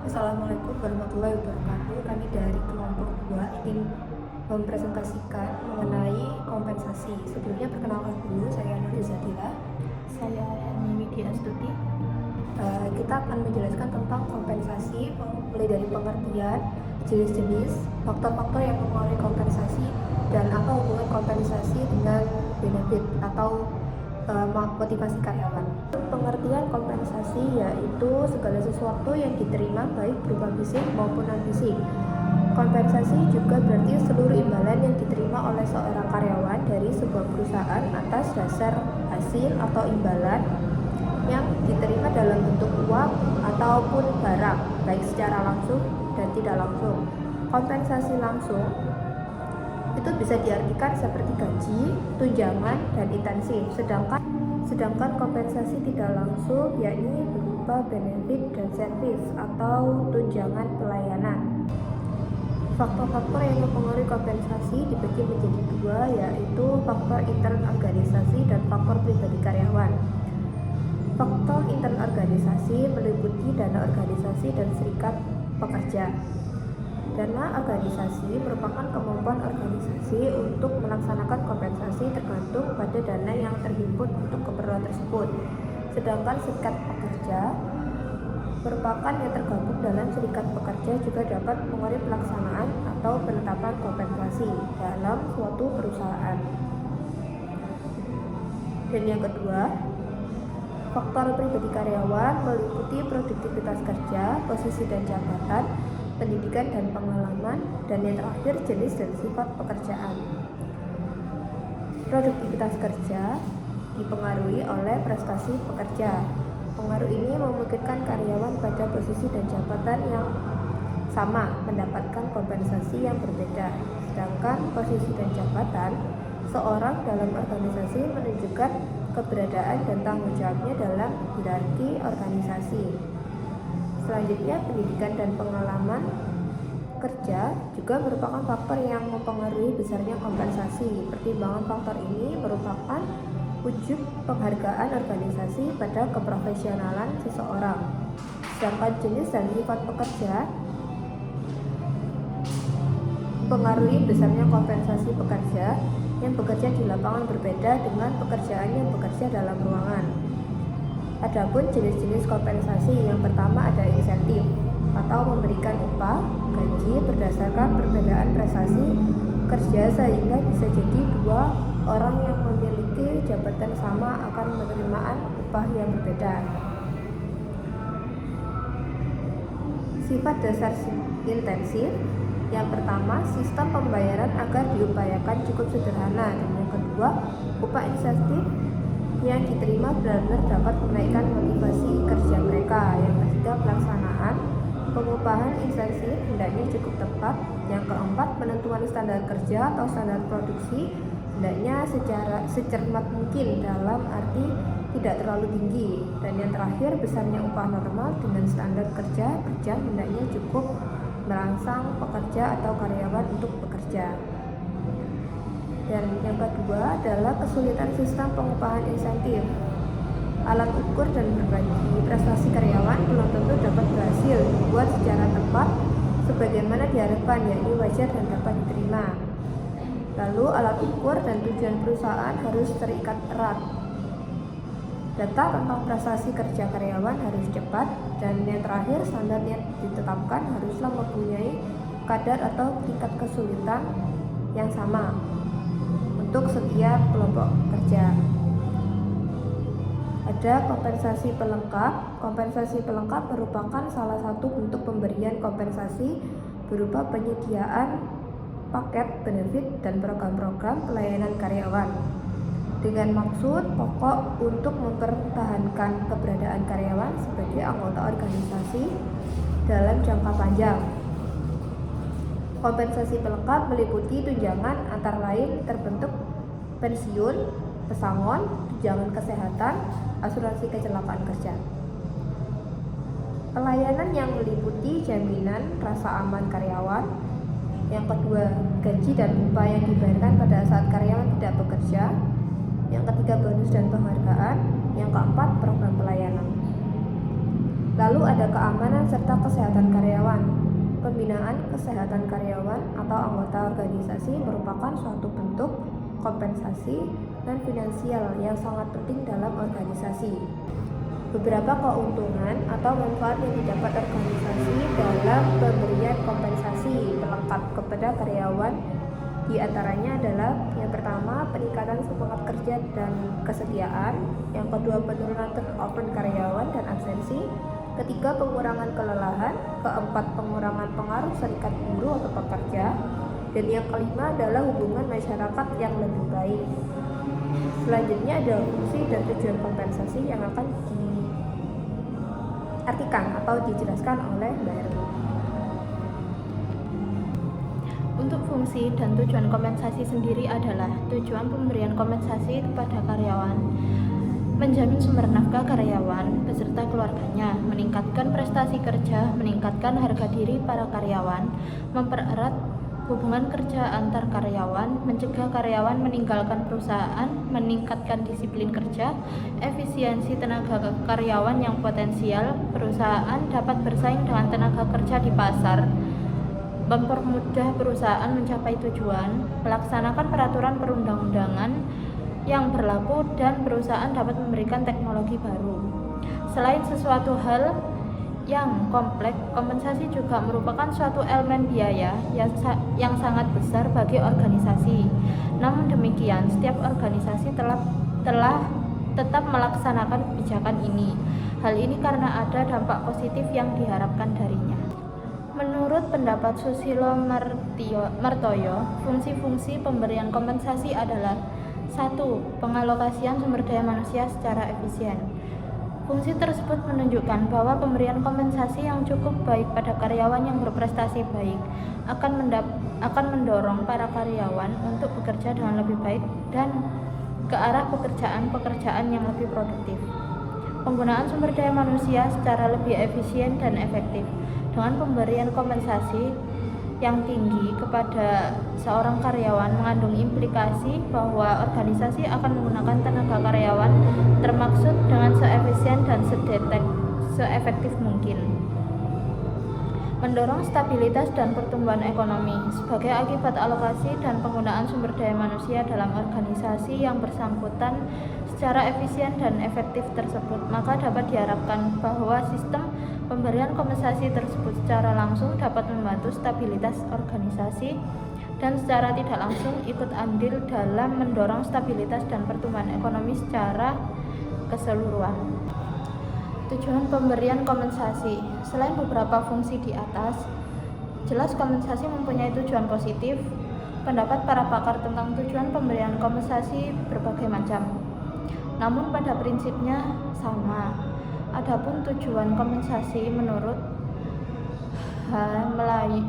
Assalamualaikum warahmatullahi wabarakatuh. Kami dari kelompok 2 ingin mempresentasikan mengenai kompensasi. Sebelumnya perkenalkan dulu, saya Nur Izadila. Saya Yani Widya Astuti. Kita akan menjelaskan tentang kompensasi, mulai dari pengertian, jenis-jenis, faktor-faktor yang mempengaruhi kompensasi, dan apa hubungan kompensasi dengan benefit atau motivasi karyawan. Pengertian kompensasi yaitu segala sesuatu yang diterima baik berupa fisik maupun non-fisik. Kompensasi juga berarti seluruh imbalan yang diterima oleh seorang karyawan dari sebuah perusahaan atas dasar hasil atau imbalan yang diterima dalam bentuk uang ataupun barang, baik secara langsung dan tidak langsung. Kompensasi langsung itu bisa diartikan seperti gaji, tunjangan, dan intensif. Sedangkan kompensasi tidak langsung yakni berupa benefit dan service atau tunjangan pelayanan. Faktor-faktor yang mempengaruhi kompensasi dibagi menjadi dua, yaitu faktor intern organisasi dan faktor pribadi karyawan. Faktor intern organisasi meliputi dana organisasi dan serikat pekerja. Dana organisasi merupakan kemampuan organisasi untuk melaksanakan kompensasi tergantung pada dana yang terhimpun untuk keperluan tersebut. Sedangkan serikat pekerja merupakan yang tergabung dalam serikat pekerja juga dapat mempengaruhi pelaksanaan atau penetapan kompensasi dalam suatu perusahaan. Dan yang kedua, faktor pribadi karyawan meliputi produktivitas kerja, posisi dan jabatan, pendidikan dan pengalaman, dan yang terakhir jenis dan sifat pekerjaan. Produktivitas kerja dipengaruhi oleh prestasi pekerja. Pengaruh ini memungkinkan karyawan pada posisi dan jabatan yang sama mendapatkan kompensasi yang berbeda. Sedangkan posisi dan jabatan seorang dalam organisasi menunjukkan keberadaan dan tanggung jawabnya dalam hierarki organisasi. Selanjutnya, pendidikan dan pengalaman kerja juga merupakan faktor yang mempengaruhi besarnya kompensasi. Pertimbangan faktor ini merupakan wujud penghargaan organisasi pada keprofesionalan seseorang. Sedangkan jenis dan sifat pekerja mempengaruhi besarnya kompensasi pekerja yang bekerja di lapangan berbeda dengan pekerjaan yang bekerja dalam ruangan. Adapun jenis-jenis kompensasi, yang pertama ada insentif atau memberikan upah, gaji berdasarkan perbedaan prestasi kerja, sehingga bisa jadi dua orang yang memiliki jabatan sama akan penerimaan upah yang berbeda. Sifat dasar intensif, yang pertama sistem pembayaran agar diupayakan cukup sederhana, dan yang kedua upah insentif yang diterima benar-benar dapat menaikkan motivasi kerja mereka. Yang ketiga, pelaksanaan pengupahan insentif hendaknya cukup tepat. Yang keempat, penentuan standar kerja atau standar produksi hendaknya secara secermat mungkin, dalam arti tidak terlalu tinggi. Dan yang terakhir, besarnya upah normal dengan standar kerja per jam hendaknya cukup merangsang pekerja atau karyawan untuk bekerja. Dan yang kedua adalah kesulitan sistem pengupahan insentif. Alat ukur dan berbagi prestasi karyawan belum tentu dapat berhasil dibuat secara tepat sebagaimana diharapkan, yakni wajar dan dapat diterima. Lalu alat ukur dan tujuan perusahaan harus terikat erat. Data tentang prestasi kerja karyawan harus cepat, dan yang terakhir, standar yang ditetapkan haruslah mempunyai kadar atau tingkat kesulitan yang sama untuk setiap kelompok kerja. Ada kompensasi pelengkap. Kompensasi pelengkap merupakan salah satu bentuk pemberian kompensasi berupa penyediaan paket benefit dan program-program pelayanan karyawan dengan maksud pokok untuk mempertahankan keberadaan karyawan sebagai anggota organisasi dalam jangka panjang. Kompensasi pelengkap meliputi tunjangan antara lain terbentuk pensiun, pesangon, tunjangan kesehatan, asuransi kecelakaan kerja. Pelayanan yang meliputi jaminan rasa aman karyawan. Yang kedua, gaji dan upah yang dibayarkan pada saat karyawan tidak bekerja. Yang ketiga, bonus dan penghargaan. Yang keempat, program pelayanan. Lalu ada keamanan serta kesehatan karyawan. Pembinaan kesehatan karyawan atau anggota organisasi merupakan suatu bentuk kompensasi dan finansial yang sangat penting dalam organisasi. Beberapa keuntungan atau manfaat yang didapat organisasi dalam pemberian kompensasi pelengkap kepada karyawan di antaranya adalah yang pertama, peningkatan semangat kerja dan kesetiaan, yang kedua, penurunan turnover karyawan dan absensi, ketiga, pengurangan kelelahan, keempat, pengurangan pengaruh serikat buruh atau pekerja, dan yang kelima adalah hubungan masyarakat yang lebih baik. Selanjutnya ada fungsi dan tujuan kompensasi yang akan diartikan atau dijelaskan oleh Mbak Erwin. Untuk fungsi dan tujuan kompensasi sendiri adalah tujuan pemberian kompensasi kepada karyawan, menjamin sumber nafkah karyawan beserta keluarganya, meningkatkan prestasi kerja, meningkatkan harga diri para karyawan, mempererat hubungan kerja antar karyawan, mencegah karyawan meninggalkan perusahaan, meningkatkan disiplin kerja, efisiensi tenaga karyawan yang potensial, perusahaan dapat bersaing dengan tenaga kerja di pasar, mempermudah perusahaan mencapai tujuan, melaksanakan peraturan perundang-undangan yang berlaku, dan perusahaan dapat memberikan teknologi baru. Selain sesuatu hal yang kompleks, kompensasi juga merupakan suatu elemen biaya yang sangat besar bagi organisasi. Namun demikian, setiap organisasi telah tetap melaksanakan kebijakan ini. Hal ini karena ada dampak positif yang diharapkan darinya. Menurut pendapat Susilo Martoyo, fungsi-fungsi pemberian kompensasi adalah 1. Pengalokasian sumber daya manusia secara efisien. Fungsi tersebut menunjukkan bahwa pemberian kompensasi yang cukup baik pada karyawan yang berprestasi baik akan mendorong para karyawan untuk bekerja dengan lebih baik dan ke arah pekerjaan yang lebih produktif. Penggunaan sumber daya manusia secara lebih efisien dan efektif. Dengan pemberian kompensasi yang tinggi kepada seorang karyawan mengandung implikasi bahwa organisasi akan menggunakan tenaga karyawan termaksud dengan seefisien dan seefektif mungkin. Mendorong stabilitas dan pertumbuhan ekonomi. Sebagai akibat alokasi dan penggunaan sumber daya manusia dalam organisasi yang bersangkutan secara efisien dan efektif tersebut, maka dapat diharapkan bahwa sistem pemberian kompensasi tersebut secara langsung dapat membantu stabilitas organisasi dan secara tidak langsung ikut andil dalam mendorong stabilitas dan pertumbuhan ekonomi secara keseluruhan. Tujuan pemberian kompensasi. Selain beberapa fungsi di atas, jelas kompensasi mempunyai tujuan positif. Pendapat para pakar tentang tujuan pemberian kompensasi berbagai macam, namun pada prinsipnya sama. Adapun tujuan kompensasi menurut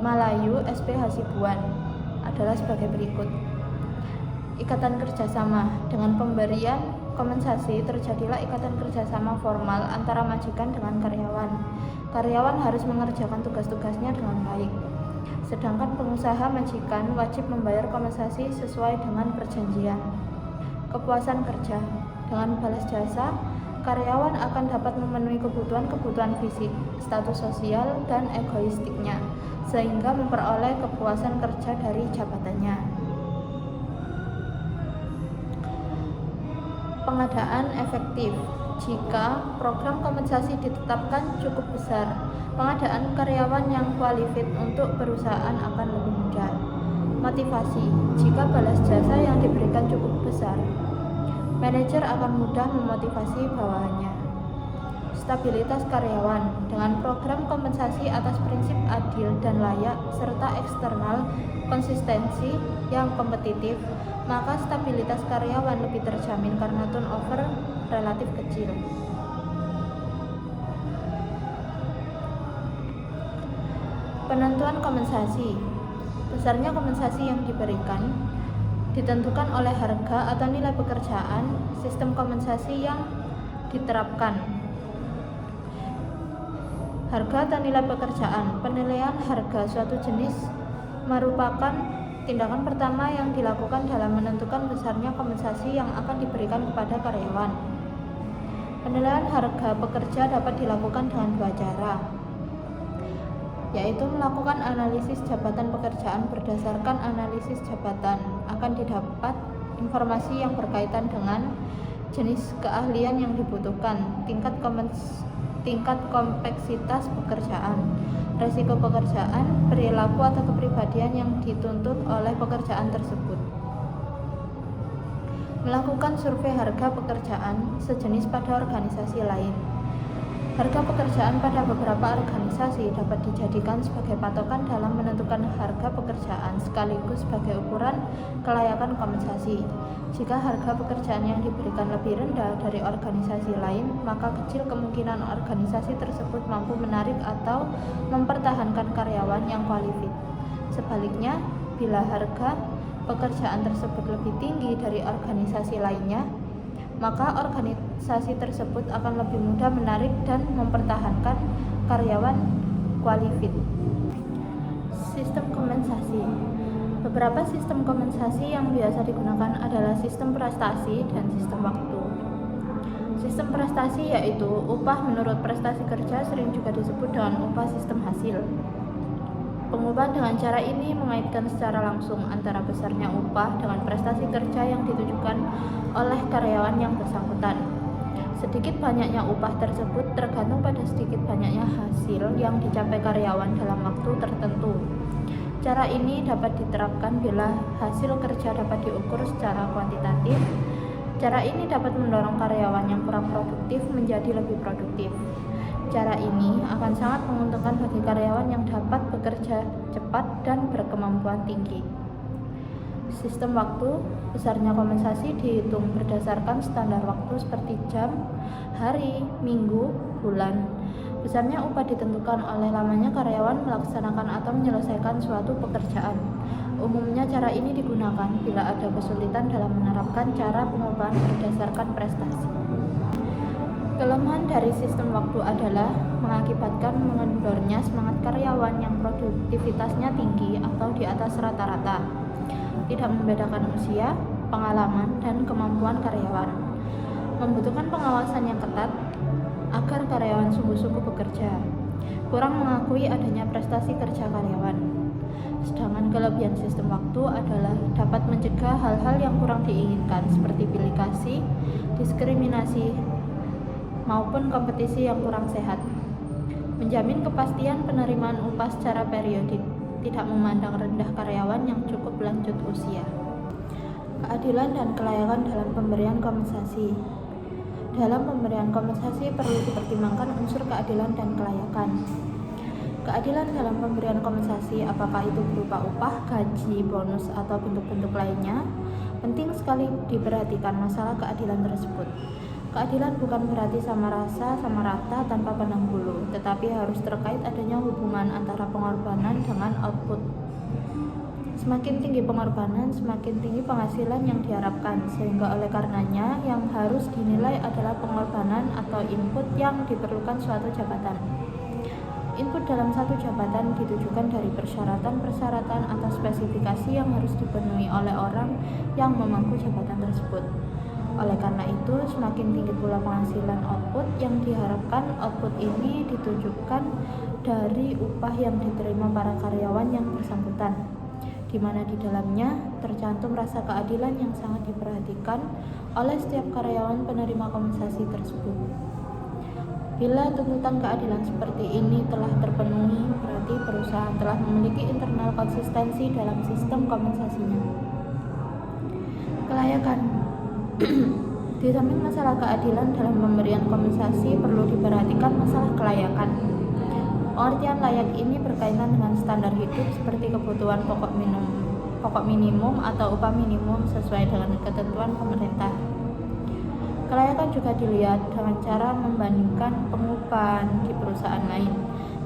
Malayu SP Hasibuan adalah sebagai berikut. Ikatan kerjasama. Dengan pemberian kompensasi terjadilah ikatan kerjasama formal antara majikan dengan karyawan. Karyawan harus mengerjakan tugas-tugasnya dengan baik, sedangkan pengusaha majikan wajib membayar kompensasi sesuai dengan perjanjian. Kepuasan kerja. Dengan balas jasa, karyawan akan dapat memenuhi kebutuhan fisik, status sosial, dan egoistiknya, sehingga memperoleh kepuasan kerja dari jabatannya. Pengadaan efektif. Jika program kompensasi ditetapkan cukup besar, pengadaan karyawan yang kualifikasi untuk perusahaan akan lebih mudah. Motivasi. Jika balas jasa yang diberikan cukup besar, manajer akan mudah memotivasi bawahannya. Stabilitas karyawan. Dengan program kompensasi atas prinsip adil dan layak serta eksternal konsistensi yang kompetitif, maka stabilitas karyawan lebih terjamin karena turnover relatif kecil. Penentuan kompensasi. Besarnya kompensasi yang diberikan ditentukan oleh harga atau nilai pekerjaan, sistem kompensasi yang diterapkan. Harga atau nilai pekerjaan. Penilaian harga suatu jenis merupakan tindakan pertama yang dilakukan dalam menentukan besarnya kompensasi yang akan diberikan kepada karyawan. Penilaian harga pekerja dapat dilakukan dengan dua cara, yaitu melakukan analisis jabatan pekerjaan. Berdasarkan analisis jabatan akan didapat informasi yang berkaitan dengan jenis keahlian yang dibutuhkan, tingkat kompleksitas pekerjaan, resiko pekerjaan, perilaku atau kepribadian yang dituntut oleh pekerjaan tersebut. Melakukan survei harga pekerjaan sejenis pada organisasi lain. Harga pekerjaan pada beberapa organisasi dapat dijadikan sebagai patokan dalam menentukan harga pekerjaan sekaligus sebagai ukuran kelayakan kompensasi. Jika harga pekerjaan yang diberikan lebih rendah dari organisasi lain, maka kecil kemungkinan organisasi tersebut mampu menarik atau mempertahankan karyawan yang kualifikasi. Sebaliknya, bila harga pekerjaan tersebut lebih tinggi dari organisasi lainnya, maka organisasi tersebut akan lebih mudah menarik dan mempertahankan karyawan kualifikasi. Sistem kompensasi. Beberapa sistem kompensasi yang biasa digunakan adalah sistem prestasi dan sistem waktu. Sistem prestasi yaitu upah menurut prestasi kerja, sering juga disebut dengan upah sistem hasil. Pengupahan dengan cara ini mengaitkan secara langsung antara besarnya upah dengan prestasi kerja yang ditujukan oleh karyawan yang bersangkutan. Sedikit banyaknya upah tersebut tergantung pada sedikit banyaknya hasil yang dicapai karyawan dalam waktu tertentu. Cara ini dapat diterapkan bila hasil kerja dapat diukur secara kuantitatif. Cara ini dapat mendorong karyawan yang kurang produktif menjadi lebih produktif. Cara ini akan sangat menguntungkan bagi karyawan yang dapat bekerja cepat dan berkemampuan tinggi. Sistem waktu. Besarnya kompensasi dihitung berdasarkan standar waktu seperti jam, hari, minggu, bulan. Besarnya upah ditentukan oleh lamanya karyawan melaksanakan atau menyelesaikan suatu pekerjaan. Umumnya cara ini digunakan bila ada kesulitan dalam menerapkan cara pengupahan berdasarkan prestasi. Kelemahan dari sistem waktu adalah mengakibatkan mengendornya semangat karyawan yang produktivitasnya tinggi atau di atas rata-rata, tidak membedakan usia, pengalaman, dan kemampuan karyawan. Membutuhkan pengawasan yang ketat agar karyawan sungguh-sungguh bekerja, kurang mengakui adanya prestasi kerja karyawan. Sedangkan kelebihan sistem waktu adalah dapat mencegah hal-hal yang kurang diinginkan seperti pilih kasih, diskriminasi, maupun kompetisi yang kurang sehat. Menjamin kepastian penerimaan upah secara periodik, tidak memandang rendah karyawan yang cukup lanjut usia. Keadilan dan kelayakan dalam pemberian kompensasi. Dalam pemberian kompensasi perlu dipertimbangkan unsur keadilan dan kelayakan. Keadilan dalam pemberian kompensasi, apakah itu berupa upah, gaji, bonus, atau bentuk-bentuk lainnya, penting sekali diperhatikan masalah keadilan tersebut. Keadilan bukan berarti sama rasa, sama rata, tanpa pandang bulu, tetapi harus terkait adanya hubungan antara pengorbanan dengan output. Semakin tinggi pengorbanan, semakin tinggi penghasilan yang diharapkan, sehingga oleh karenanya yang harus dinilai adalah pengorbanan atau input yang diperlukan suatu jabatan. Input dalam satu jabatan ditujukan dari persyaratan-persyaratan atau spesifikasi yang harus dipenuhi oleh orang yang memangku jabatan tersebut. Oleh karena itu, semakin tinggi pula penghasilan output yang diharapkan. Output ini ditujukan dari upah yang diterima para karyawan yang bersangkutan, di mana di dalamnya tercantum rasa keadilan yang sangat diperhatikan oleh setiap karyawan penerima kompensasi tersebut. Bila tuntutan keadilan seperti ini telah terpenuhi, berarti perusahaan telah memiliki internal konsistensi dalam sistem kompensasinya. Kelayakan. Di samping masalah keadilan dalam pemberian kompensasi, perlu diperhatikan masalah kelayakan. Pengertian layak ini berkaitan dengan standar hidup seperti kebutuhan pokok minimum atau upah minimum sesuai dengan ketentuan pemerintah. Kelayakan juga dilihat dengan cara membandingkan pengupahan di perusahaan lain.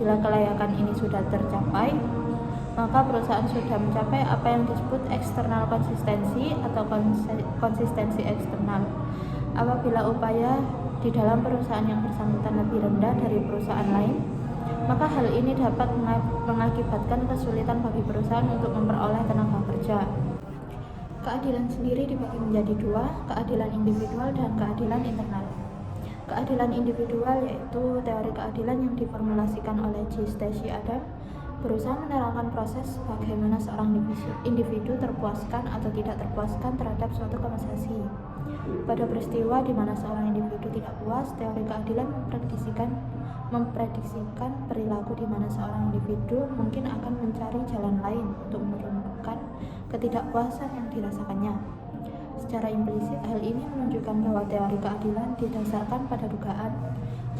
Bila kelayakan ini sudah tercapai, maka perusahaan sudah mencapai apa yang disebut eksternal konsistensi atau konsistensi eksternal. Apabila upaya di dalam perusahaan yang bersangkutan lebih rendah dari perusahaan lain, maka hal ini dapat mengakibatkan kesulitan bagi perusahaan untuk memperoleh tenaga kerja. Keadilan sendiri dibagi menjadi dua, keadilan individual dan keadilan internal. Keadilan individual yaitu teori keadilan yang diformulasikan oleh J. Stacey Adams berusaha menerangkan proses bagaimana seorang individu terpuaskan atau tidak terpuaskan terhadap suatu kompensasi. Pada peristiwa di mana seorang individu tidak puas, teori keadilan memprediksikan perilaku di mana seorang individu mungkin akan mencari jalan lain untuk menurunkan ketidakpuasan yang dirasakannya. Secara implisit, hal ini menunjukkan bahwa teori keadilan didasarkan pada dugaan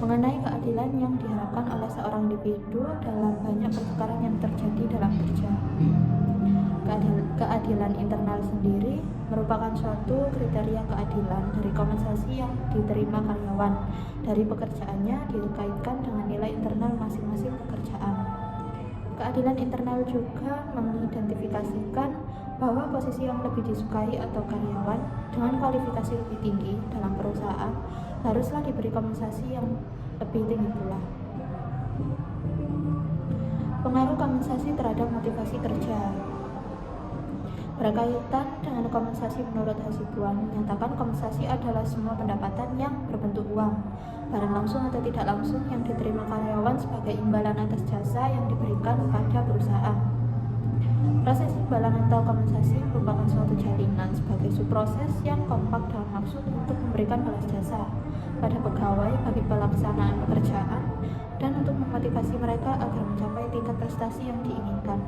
mengenai keadilan yang diharapkan oleh seorang individu dalam banyak pertukaran yang terjadi dalam kerja. Keadilan internal sendiri merupakan suatu kriteria keadilan dari kompensasi yang diterima karyawan dari pekerjaannya dikaitkan dengan nilai internal masing-masing pekerjaan. Keadilan internal juga mengidentifikasikan bahwa posisi yang lebih disukai atau karyawan dengan kualifikasi lebih tinggi dalam perusahaan haruslah diberi kompensasi yang lebih tinggi pula. Pengaruh kompensasi terhadap motivasi kerja. Berkaitan dengan kompensasi menurut Hasibuan menyatakan kompensasi adalah semua pendapatan yang berbentuk uang, barang langsung atau tidak langsung yang diterima karyawan sebagai imbalan atas jasa yang diberikan pada perusahaan. Proses imbalan atau kompensasi merupakan suatu jalinan sebagai subproses yang kompak dalam maksud untuk memberikan balas jasa pada pegawai bagi pelaksanaan pekerjaan dan untuk memotivasi mereka agar mencapai tingkat prestasi yang diinginkan.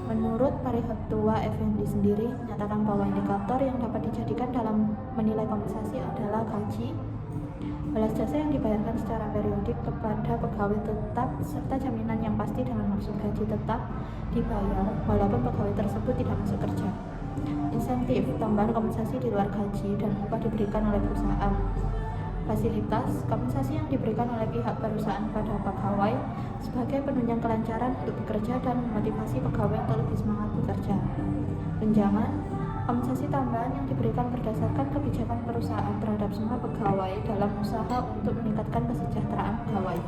Menurut Parihattua Effendi sendiri menyatakan bahwa indikator yang dapat dijadikan dalam menilai kompensasi adalah gaji, balas jasa yang dibayarkan secara periodik kepada pegawai tetap, serta jaminan yang pasti dengan maksud gaji tetap dibayar walaupun pegawai tersebut tidak masuk kerja. Insentif, tambahan kompensasi di luar gaji dan upah diberikan oleh perusahaan. Fasilitas, kompensasi yang diberikan oleh pihak perusahaan pada pegawai sebagai penunjang kelancaran untuk bekerja dan memotivasi pegawai untuk lebih semangat bekerja. Tunjangan, kompensasi tambahan yang diberikan berdasarkan kebijakan perusahaan terhadap semua pegawai dalam usaha untuk meningkatkan kesejahteraan pegawai.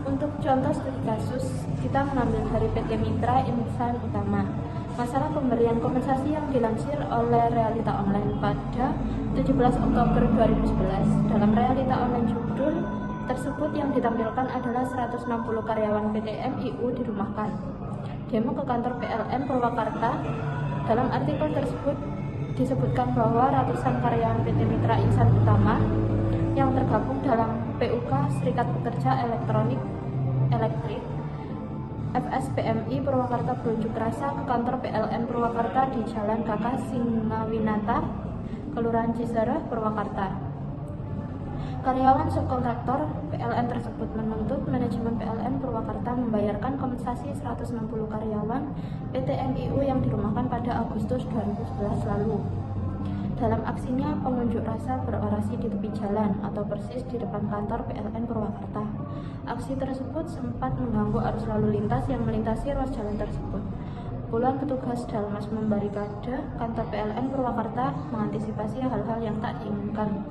Untuk contoh studi kasus, kita mengambil dari PT Mitra Insan Utama. Masalah pemberian kompensasi yang dilansir oleh Realita Online pada 17 Oktober 2011. Dalam Realita Online judul tersebut yang ditampilkan adalah 160 karyawan PT MIU dirumahkan. Demo ke kantor PLN Purwakarta. Dalam artikel tersebut disebutkan bahwa ratusan karyawan PT Mitra Insan Utama yang tergabung dalam PUK Serikat Pekerja Elektrik FSPMI Purwakarta berunjuk rasa ke kantor PLN Purwakarta di Jalan Kakak Singawinata, Kelurahan Cisarua, Purwakarta. Karyawan subkontraktor PLN tersebut menuntut manajemen PLN Purwakarta membayarkan kompensasi 160 karyawan PT MIU yang dirumahkan pada Agustus 2011 lalu. Dalam aksinya, pengunjuk rasa berorasi di tepi jalan atau persis di depan kantor PLN Purwakarta. Aksi tersebut sempat mengganggu arus lalu lintas yang melintasi ruas jalan tersebut. Puluhan petugas Dalmas membarikade kantor PLN Purwakarta mengantisipasi hal-hal yang tak diinginkan.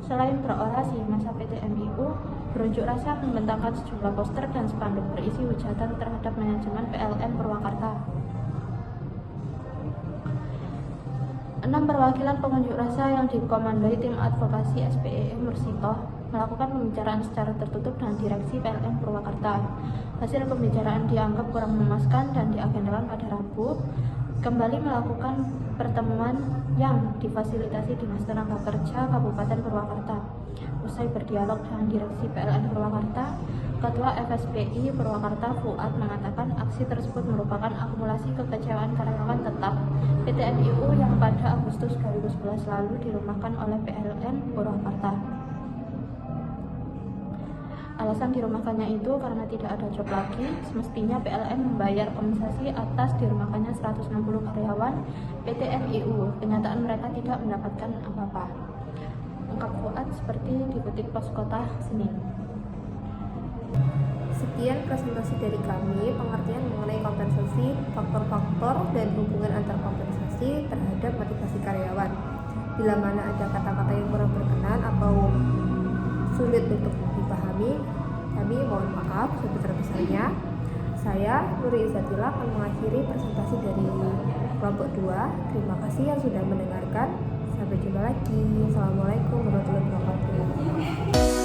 Selain berorasi, masa PT MIU berunjuk rasa membentangkan sejumlah poster dan spanduk berisi hujatan terhadap manajemen PLN Purwakarta. 6 perwakilan pengunjuk rasa yang dikomandoi tim advokasi SPEE Mursitoh melakukan pembicaraan secara tertutup dengan direksi PLN Purwakarta. Hasil pembicaraan dianggap kurang memuaskan dan diagendakan pada Rabu kembali melakukan pertemuan yang difasilitasi Dinas Tenaga Kerja Kabupaten Purwakarta. Usai berdialog dengan direksi PLN Purwakarta, Ketua FSPI Purwakarta Fuad mengatakan aksi tersebut merupakan akumulasi kekecewaan karyawan tetap PT MIU yang pada Agustus 2011 lalu dirumahkan oleh PLN Purwakarta. Alasan dirumahkannya itu karena tidak ada job lagi, semestinya PLN membayar kompensasi atas dirumahkannya 160 karyawan PT MIU. Kenyataan mereka tidak mendapatkan apa-apa. Ungkap Fuad seperti dikutip Pos Kota Senin. Sekian presentasi dari kami, pengertian mengenai kompensasi, faktor-faktor dan hubungan antar kompensasi terhadap motivasi karyawan. Bila mana ada kata-kata yang kurang berkenan atau sulit untuk dipahami, kami mohon maaf sebesar-besarnya. Saya, Nuri Izzatila, akan mengakhiri presentasi dari kelompok 2. Terima kasih yang sudah mendengarkan. Sampai jumpa lagi. Assalamualaikum warahmatullahi wabarakatuh.